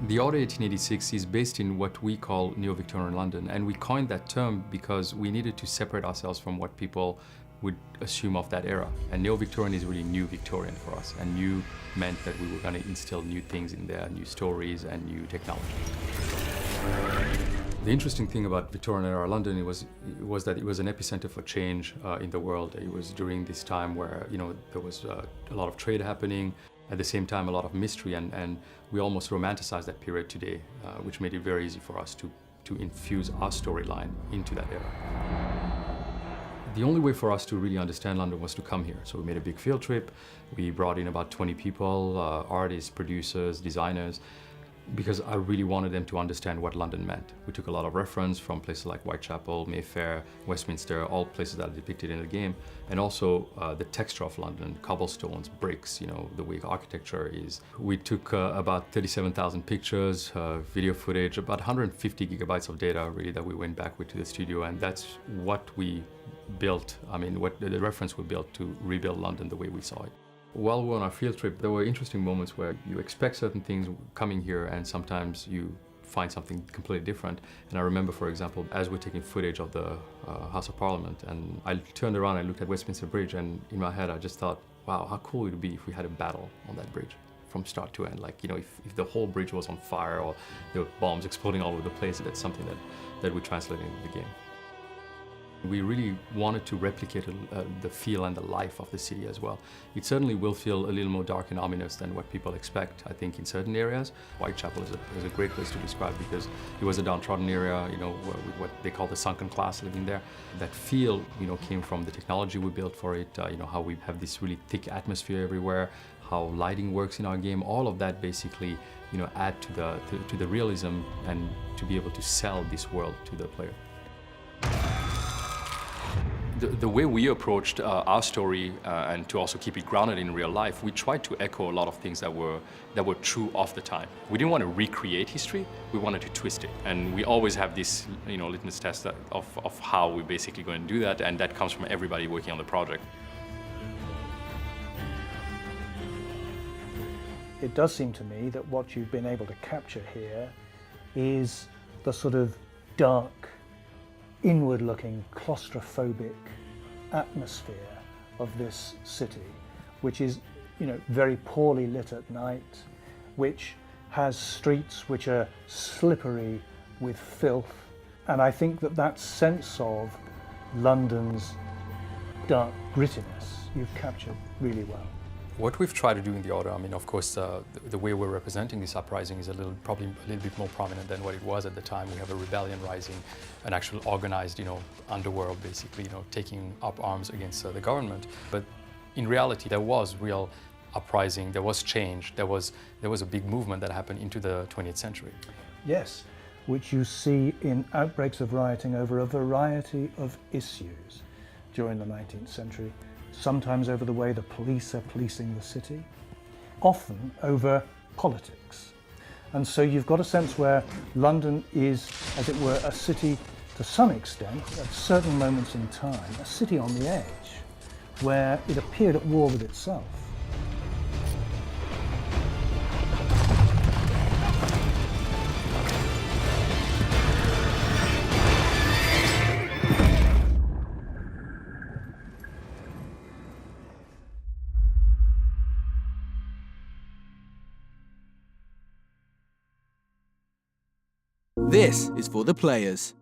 The Order 1886 is based in what we call Neo-Victorian London, and we coined that term because we needed to separate ourselves from what people would assume of that era. And Neo-Victorian is really new Victorian for us, and new meant that we were going to instill new things in there, new stories and new technology. The interesting thing about Victorian era London was that it was an epicenter for change in the world. It was during this time where there was a lot of trade happening, at the same time a lot of mystery, and we almost romanticized that period today, which made it very easy for us to infuse our storyline into that era. The only way for us to really understand London was to come here. So we made a big field trip. We brought in about 20 people, artists, producers, designers, because I really wanted them to understand what London meant. We took a lot of reference from places like Whitechapel, Mayfair, Westminster, all places that are depicted in the game, and also the texture of London, cobblestones, bricks, the way architecture is. We took about 37,000 pictures, video footage, about 150 gigabytes of data really that we went back with to the studio, and that's what we built, what the reference we built to rebuild London the way we saw it. While we were on our field trip, there were interesting moments where you expect certain things coming here and sometimes you find something completely different. And I remember, for example, as we're taking footage of the House of Parliament, and I turned around and looked at Westminster Bridge, and in my head I just thought, wow, how cool it would be if we had a battle on that bridge from start to end. Like, if the whole bridge was on fire or there were bombs exploding all over the place, that's something that we translated into the game. We really wanted to replicate the feel and the life of the city as well. It certainly will feel a little more dark and ominous than what people expect, I think, in certain areas. Whitechapel is a great place to describe because it was a downtrodden area, with what they call the sunken class living there. That feel, came from the technology we built for it, how we have this really thick atmosphere everywhere, how lighting works in our game. All of that basically, add to the realism and to be able to sell this world to the player. The way we approached our story, and to also keep it grounded in real life, we tried to echo a lot of things that were true of the time. We didn't want to recreate history, we wanted to twist it. And we always have this litmus test of how we're basically going to do that, and that comes from everybody working on the project. It does seem to me that what you've been able to capture here is the sort of dark, inward-looking, claustrophobic atmosphere of this city, which is, very poorly lit at night, which has streets which are slippery with filth. And I think that sense of London's dark grittiness you've captured really well. What we've tried to do in the Order, of course, the way we're representing this uprising is probably a little bit more prominent than what it was at the time. We have a rebellion rising, an actual organized, underworld, basically, taking up arms against the government. But in reality, there was real uprising, there was change, there was a big movement that happened into the 20th century. Yes, which you see in outbreaks of rioting over a variety of issues during the 19th century. Sometimes over the way the police are policing the city, often over politics. And so you've got a sense where London is, as it were, a city to some extent, at certain moments in time, a city on the edge, where it appeared at war with itself. This is for the players.